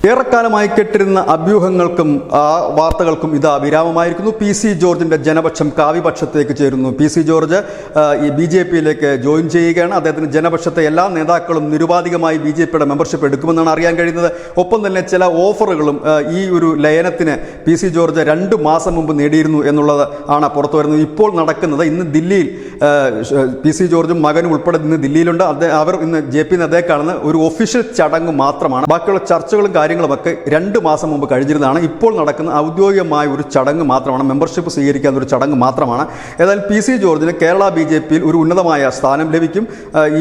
ഏറെക്കാലമായി കെട്ടിരുന്ന അഭ്യൂഹങ്ങൾക്കും വാർത്തകൾക്കും ഇതാ വിരാമമായിരിക്കുന്നു. പി.സി. ജോർജിന്റെ ജനപക്ഷം കാവ്യപക്ഷത്തേക്ക് ചേരുന്നു. പി.സി. ജോർജ് ഈ ബി.ജെ.പിയിലേക്ക് ജോയിൻ ചെയ്യുകയാണ്. അദ്ദേഹത്തിന് ജനപക്ഷത്തെ എല്ലാ നേതാക്കളും നിരുപാധികമായി ബി.ജെ.പിയുടെ മെമ്പർഷിപ്പ് എടുക്കുമെന്നാണ് അറിയാൻ കഴിയുന്നത്. ഒപ്പം തന്നെ ചില ഓഫറുകളും ഈ ഒരു ലയനത്തിന് പി.സി. ജോർജ് 2 മാസം മുമ്പ് നേടിയിരുന്നു എന്നുള്ളത് ആണ് പുറത്തു വരുന്നത്. ഇപ്പോൾ നടക്കുന്നത് ഇന്ന് ദില്ലിയിൽ പി.സി. ജോർജും മകനും ഉൾപ്പെടെ ഇന്ന് ദില്ലിയിലുണ്ട്. അവർ ഇന്ന് ജെ.പി. നദ്ദയെ ഒരു ഒഫീഷ്യൽ ചടങ്ങ് മാത്രമാണ്. ബാക്കിയുള്ള ചർച്ചകളും കാര്യങ്ങളുമൊക്കെ 2 മാസം മുമ്പ് കഴിഞ്ഞിരുന്നതാണ്. ഇപ്പോൾ നടക്കുന്ന ഔദ്യോഗികമായ ഒരു ചടങ്ങ് മാത്രമാണ്, മെമ്പർഷിപ്പ് സ്വീകരിക്കാൻ ഒരു ചടങ്ങ് മാത്രമാണ്. ഏതായാലും പി.സി. ജോർജിന് കേരള ബി.ജെ.പിയിൽ ഒരു ഉന്നതമായ സ്ഥാനം ലഭിക്കും.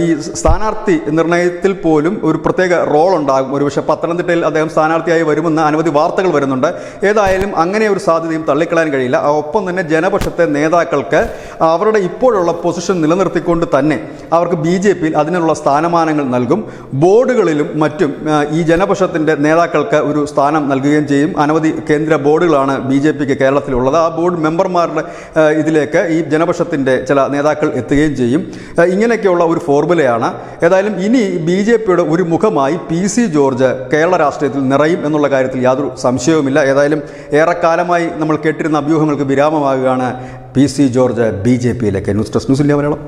ഈ സ്ഥാനാർത്ഥി നിർണയത്തിൽ പോലും ഒരു പ്രത്യേക റോൾ ഉണ്ടാകും. ഒരുപക്ഷെ പത്തനംതിട്ടയിൽ അദ്ദേഹം സ്ഥാനാർത്ഥിയായി വരുമെന്ന് അനവധി വാർത്തകൾ വരുന്നുണ്ട്. ഏതായാലും അങ്ങനെ ഒരു സാധ്യതയും തള്ളിക്കളയാൻ കഴിയില്ല. ഒപ്പം തന്നെ ജനപക്ഷത്തെ നേതാക്കൾക്ക് അവരുടെ ഇപ്പോഴുള്ള പൊസിഷൻ നിലനിർത്തിക്കൊണ്ട് തന്നെ അവർക്ക് ബി.ജെ.പിയിൽ അതിനുള്ള സ്ഥാനമാനങ്ങൾ നൽകും. ബോർഡുകളിലും മറ്റും ഈ ജനപക്ഷത്തിൻ്റെ നേതാക്കൾക്ക് ഒരു സ്ഥാനം നൽകുകയും ചെയ്യും. അനവധി കേന്ദ്ര ബോർഡുകളാണ് ബി.ജെ.പിക്ക് കേരളത്തിലുള്ളത്. ആ ബോർഡ് മെമ്പർമാരുടെ ഇതിലേക്ക് ഈ ജനപക്ഷത്തിൻ്റെ ചില നേതാക്കൾ എത്തുകയും ചെയ്യും. ഇങ്ങനെയൊക്കെയുള്ള ഒരു ഫോർമുലയാണ്. ഏതായാലും ഇനി ബി.ജെ.പിയുടെ ഒരു മുഖമായി പി.സി. ജോർജ് കേരള രാഷ്ട്രീയത്തിൽ നിറയും എന്നുള്ള കാര്യത്തിൽ യാതൊരു സംശയവുമില്ല. ഏതായാലും ഏറെക്കാലമായി നമ്മൾ കേട്ടിരുന്ന അഭ്യൂഹങ്ങൾക്ക് വിരാമമാകുകയാണ് പി.സി. ജോർജ് ബി.ജെ.പിയിലേക്ക്. News desk news India Malayalam.